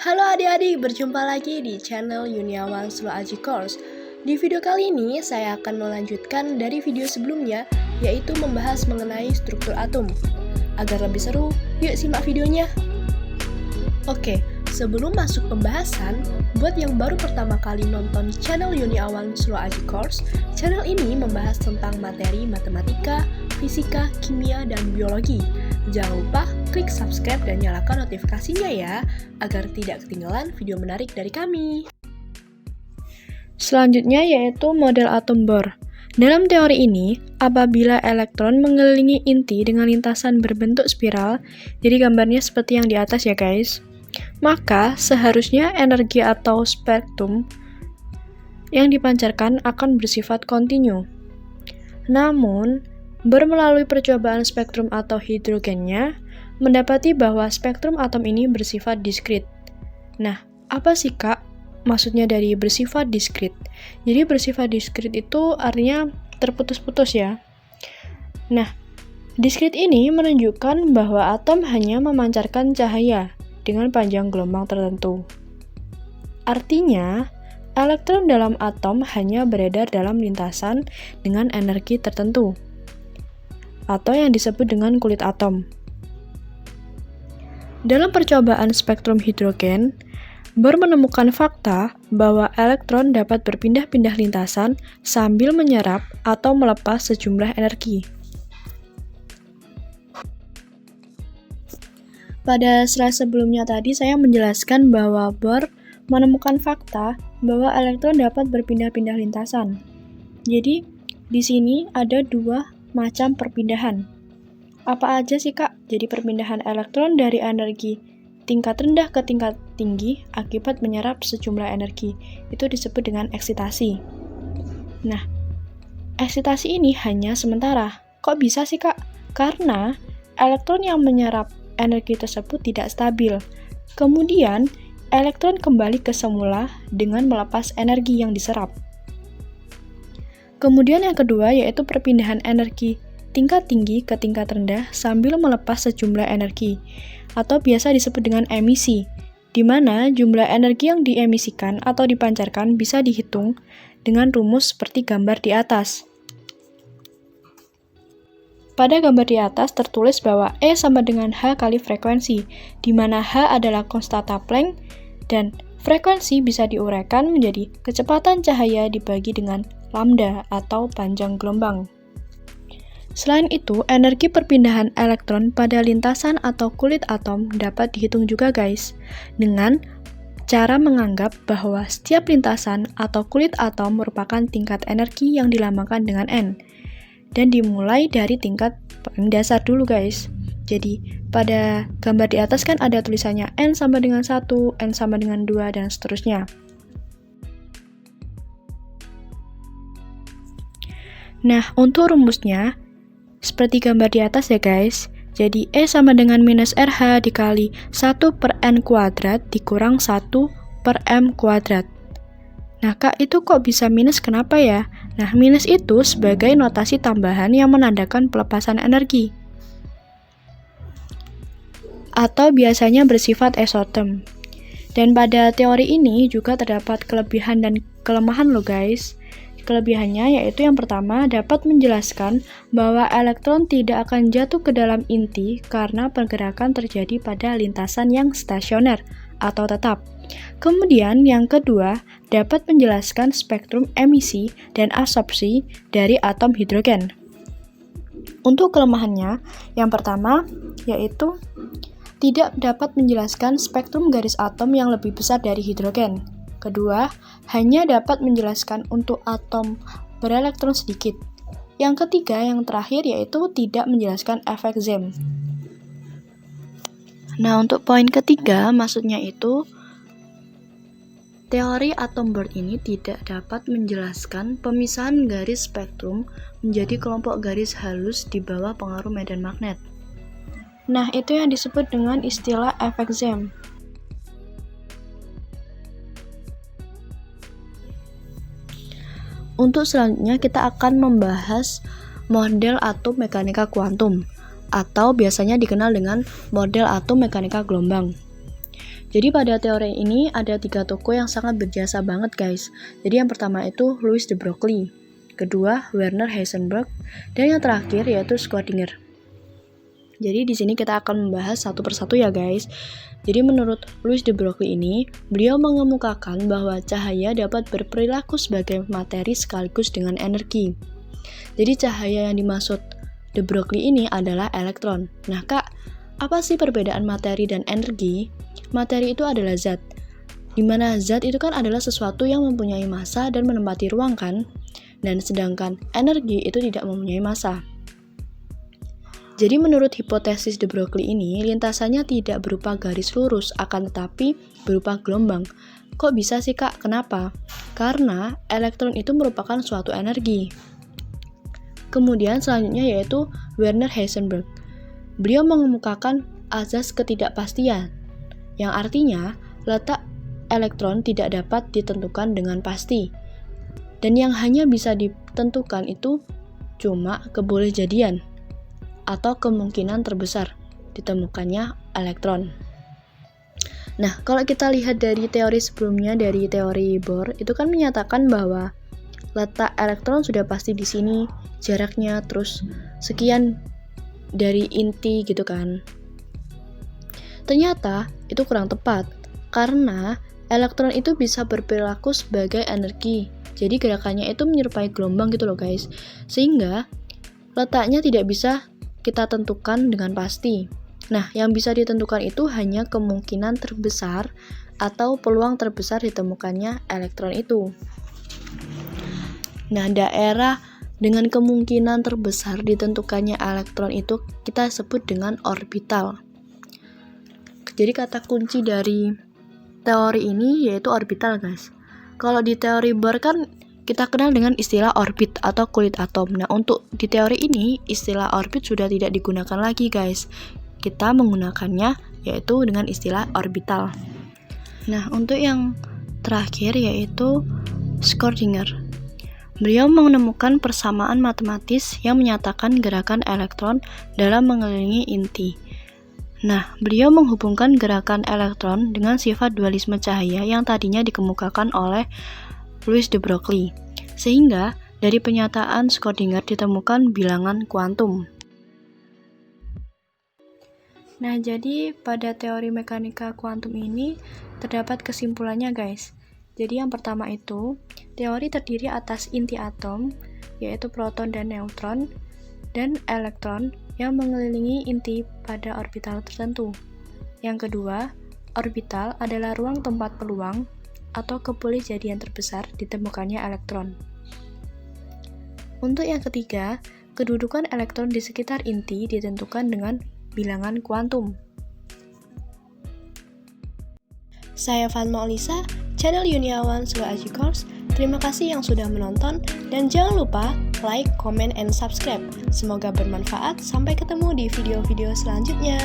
Halo adik-adik, berjumpa lagi di channel Yuniawan Sulaji Course. Di video kali ini, saya akan melanjutkan dari video sebelumnya, yaitu membahas mengenai struktur atom. Agar lebih seru, yuk simak videonya. Oke, sebelum masuk pembahasan, buat yang baru pertama kali nonton channel Yuniawan Sulaji Course, channel ini membahas tentang materi matematika, fisika, kimia, dan biologi. Jangan lupa klik subscribe dan nyalakan notifikasinya ya, agar tidak ketinggalan video menarik dari kami. Selanjutnya yaitu model atom Bohr. Dalam teori ini, apabila elektron mengelilingi inti dengan lintasan berbentuk spiral, jadi gambarnya seperti yang di atas ya guys, maka seharusnya energi atau spektrum yang dipancarkan akan bersifat kontinu. Namun, Bohr melalui percobaan spektrum atau hidrogennya mendapati bahwa spektrum atom ini bersifat diskrit. Nah, apa sih Kak maksudnya dari bersifat diskrit? Jadi bersifat diskrit itu artinya terputus-putus ya. Nah, diskrit ini menunjukkan bahwa atom hanya memancarkan cahaya dengan panjang gelombang tertentu. Artinya, elektron dalam atom hanya beredar dalam lintasan dengan energi tertentu, atau yang disebut dengan kulit atom. Dalam percobaan spektrum hidrogen, Bohr menemukan fakta bahwa elektron dapat berpindah-pindah lintasan sambil menyerap atau melepas sejumlah energi. Pada slide sebelumnya tadi saya menjelaskan bahwa Bohr menemukan fakta bahwa elektron dapat berpindah-pindah lintasan. Jadi, di sini ada dua macam perpindahan. Apa aja sih Kak? Jadi perpindahan elektron dari energi tingkat rendah ke tingkat tinggi akibat menyerap sejumlah energi. Itu disebut dengan eksitasi. Nah, eksitasi ini hanya sementara. Kok bisa sih Kak? Karena elektron yang menyerap energi tersebut tidak stabil. Kemudian, elektron kembali ke semula dengan melepas energi yang diserap. Kemudian yang kedua yaitu perpindahan energi tingkat tinggi ke tingkat rendah sambil melepas sejumlah energi, atau biasa disebut dengan emisi, di mana jumlah energi yang diemisikan atau dipancarkan bisa dihitung dengan rumus seperti gambar di atas. Pada gambar di atas tertulis bahwa E sama dengan H kali frekuensi, di mana H adalah konstanta Planck dan frekuensi bisa diuraikan menjadi kecepatan cahaya dibagi dengan lambda atau panjang gelombang. Selain itu, energi perpindahan elektron pada lintasan atau kulit atom dapat dihitung juga guys, dengan cara menganggap bahwa setiap lintasan atau kulit atom merupakan tingkat energi yang dilambangkan dengan N, dan dimulai dari tingkat paling dasar dulu guys. Jadi, pada gambar di atas kan ada tulisannya N sama dengan 1, N sama dengan 2, dan seterusnya. Nah, untuk rumusnya, seperti gambar di atas ya guys, jadi E sama dengan minus RH dikali 1 per N kuadrat dikurang 1 per M kuadrat. Nah Kak, itu kok bisa minus, kenapa ya? Nah, minus itu sebagai notasi tambahan yang menandakan pelepasan energi, atau biasanya bersifat isoterm. Dan pada teori ini juga terdapat kelebihan dan kelemahan loh guys. Kelebihannya yaitu yang pertama dapat menjelaskan bahwa elektron tidak akan jatuh ke dalam inti karena pergerakan terjadi pada lintasan yang stasioner atau tetap. Kemudian yang kedua dapat menjelaskan spektrum emisi dan absorpsi dari atom hidrogen. Untuk kelemahannya, yang pertama yaitu tidak dapat menjelaskan spektrum garis atom yang lebih besar dari hidrogen. Kedua, hanya dapat menjelaskan untuk atom berelektron sedikit. Yang ketiga, yang terakhir, yaitu tidak menjelaskan efek Zeeman. Nah, untuk poin ketiga, maksudnya itu, teori atom Bohr ini tidak dapat menjelaskan pemisahan garis spektrum menjadi kelompok garis halus di bawah pengaruh medan magnet. Nah, itu yang disebut dengan istilah efek Zeeman. Untuk selanjutnya kita akan membahas model atom mekanika kuantum, atau biasanya dikenal dengan model atom mekanika gelombang. Jadi pada teori ini ada 3 tokoh yang sangat berjasa banget guys. Jadi yang pertama itu Louis de Broglie, kedua Werner Heisenberg, dan yang terakhir yaitu Schrödinger. Jadi di sini kita akan membahas satu persatu ya guys. Jadi menurut Louis de Broglie ini, beliau mengemukakan bahwa cahaya dapat berperilaku sebagai materi sekaligus dengan energi. Jadi cahaya yang dimaksud de Broglie ini adalah elektron. Nah kak, apa sih perbedaan materi dan energi? Materi itu adalah zat, dimana zat itu kan adalah sesuatu yang mempunyai massa dan menempati ruang kan, dan sedangkan energi itu tidak mempunyai massa. Jadi menurut hipotesis de Broglie ini, lintasannya tidak berupa garis lurus, akan tetapi berupa gelombang. Kok bisa sih kak? Kenapa? Karena elektron itu merupakan suatu energi. Kemudian selanjutnya yaitu Werner Heisenberg. Beliau mengemukakan azas ketidakpastian, yang artinya letak elektron tidak dapat ditentukan dengan pasti. Dan yang hanya bisa ditentukan itu cuma kebolehjadian atau kemungkinan terbesar ditemukannya elektron. Nah, kalau kita lihat dari teori sebelumnya, dari teori Bohr, itu kan menyatakan bahwa letak elektron sudah pasti di sini, jaraknya terus sekian dari inti gitu kan. Ternyata itu kurang tepat, karena elektron itu bisa berperilaku sebagai energi. Jadi gerakannya itu menyerupai gelombang gitu loh guys. Sehingga letaknya tidak bisa kita tentukan dengan pasti. Nah, yang bisa ditentukan itu hanya kemungkinan terbesar atau peluang terbesar ditemukannya elektron itu. Nah, daerah dengan kemungkinan terbesar ditentukannya elektron itu kita sebut dengan orbital. Jadi kata kunci dari teori ini yaitu orbital guys. Kalau di teori Bohr kan kita kenal dengan istilah orbit atau kulit atom. Nah untuk di teori ini istilah orbit sudah tidak digunakan lagi guys. Kita menggunakannya yaitu dengan istilah orbital. Nah untuk yang terakhir yaitu Schrödinger. Beliau menemukan persamaan matematis yang menyatakan gerakan elektron dalam mengelilingi inti. Nah, beliau menghubungkan gerakan elektron dengan sifat dualisme cahaya yang tadinya dikemukakan oleh Louis de Broglie, sehingga dari penyataan Schrödinger ditemukan bilangan kuantum. Nah, jadi pada teori mekanika kuantum ini terdapat kesimpulannya guys. Jadi yang pertama itu, teori terdiri atas inti atom, yaitu proton dan neutron, dan elektron yang mengelilingi inti pada orbital tertentu. Yang kedua, orbital adalah ruang tempat peluang atau kebolehjadian terbesar ditemukannya elektron. Untuk yang ketiga, kedudukan elektron di sekitar inti ditentukan dengan bilangan kuantum. Saya Fatma Olisa, channel Yuniawan Sulaji Course. Terima kasih yang sudah menonton dan jangan lupa like, comment, and subscribe. Semoga bermanfaat. Sampai ketemu di video-video selanjutnya.